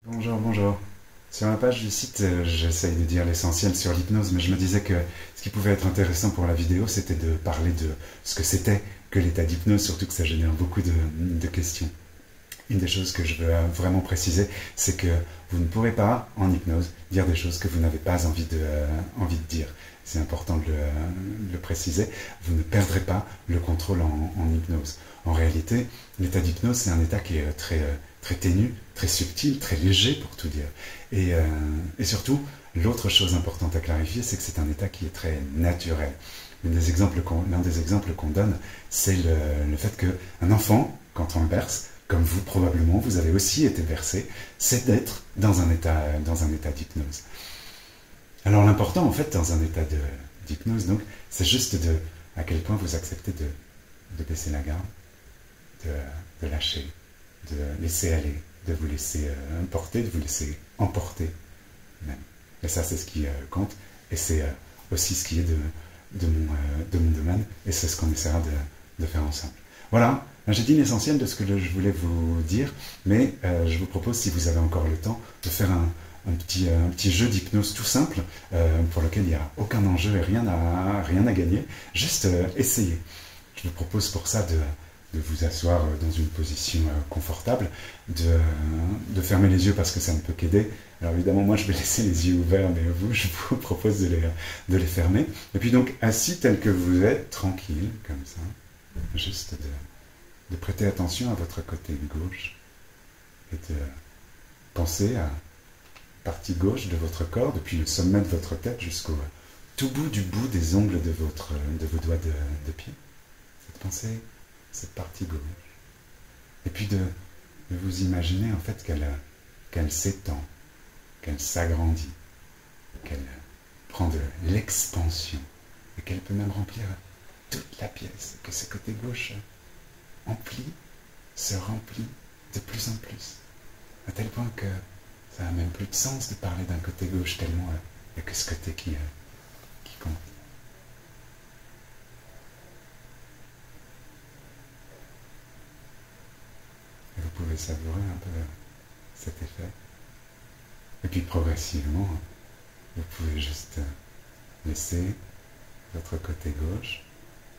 Bonjour, bonjour. Sur la page du site, j'essaye de dire l'essentiel sur l'hypnose, mais je me disais que ce qui pouvait être intéressant pour la vidéo, c'était de parler de ce que c'était que l'état d'hypnose, surtout que ça génère beaucoup de questions. Une des choses que je veux vraiment préciser, c'est que vous ne pourrez pas, en hypnose, dire des choses que vous n'avez pas envie de dire. C'est important de le préciser. Vous ne perdrez pas le contrôle en hypnose. En réalité, l'état d'hypnose, c'est un état qui est très ténu, très subtil, très léger pour tout dire. Et surtout, l'autre chose importante à clarifier, c'est que c'est un état qui est très naturel. L'un des exemples qu'on donne, c'est le fait qu'un enfant, quand on le berce, comme vous probablement, vous avez aussi été bercé, c'est d'être dans un état d'hypnose. Alors l'important en fait dans un état d'hypnose, donc, c'est juste à quel point vous acceptez de baisser la garde, de lâcher, de laisser aller, de vous laisser porter, de vous laisser emporter même. Et ça c'est ce qui compte, et c'est aussi ce qui est de mon domaine, et c'est ce qu'on essaiera de faire ensemble. Voilà, j'ai dit l'essentiel de ce que je voulais vous dire, mais je vous propose, si vous avez encore le temps, de faire un petit jeu d'hypnose tout simple, pour lequel il n'y a aucun enjeu et rien à gagner, juste essayer. Je vous propose pour ça de vous asseoir dans une position confortable, de fermer les yeux parce que ça ne peut qu'aider. Alors évidemment, moi je vais laisser les yeux ouverts, mais vous, je vous propose de les fermer. Et puis donc, assis tel que vous êtes, tranquille, comme ça, juste de prêter attention à votre côté gauche et de penser à la partie gauche de votre corps, depuis le sommet de votre tête jusqu'au tout bout du bout des ongles de vos doigts de pied. Cette pensée, cette partie gauche. Et puis de vous imaginer en fait qu'elle s'étend, qu'elle s'agrandit, qu'elle prend de l'expansion et qu'elle peut même remplir toute la pièce, que ce côté gauche se remplit de plus en plus, à tel point que ça n'a même plus de sens de parler d'un côté gauche, tellement il n'y a que ce côté qui compte. Et vous pouvez savourer un peu cet effet. Et puis progressivement, vous pouvez juste laisser votre côté gauche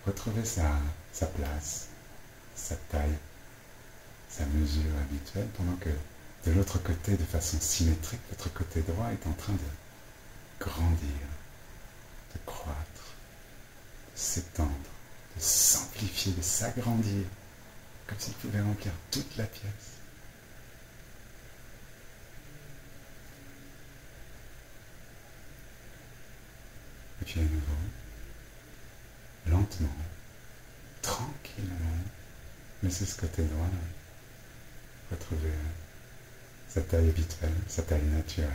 retrouver sa place, sa taille, sa mesure habituelle, pendant que de l'autre côté, de façon symétrique, votre côté droit est en train de grandir, de croître, de s'étendre, de s'amplifier, de s'agrandir, comme s'il pouvait remplir toute la pièce. Et puis à nouveau, lentement, tranquillement, laissez ce côté droit retrouver sa taille habituelle, sa taille naturelle.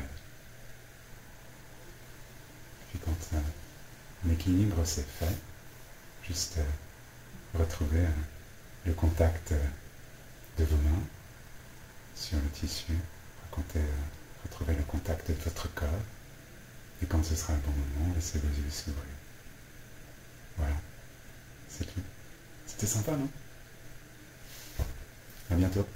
Puis quand l'équilibre s'est fait, juste retrouver le contact de vos mains sur le tissu, retrouver le contact de votre corps, et quand ce sera le bon moment, laissez vos yeux s'ouvrir. Voilà, c'est tout. C'était sympa, non? À bientôt.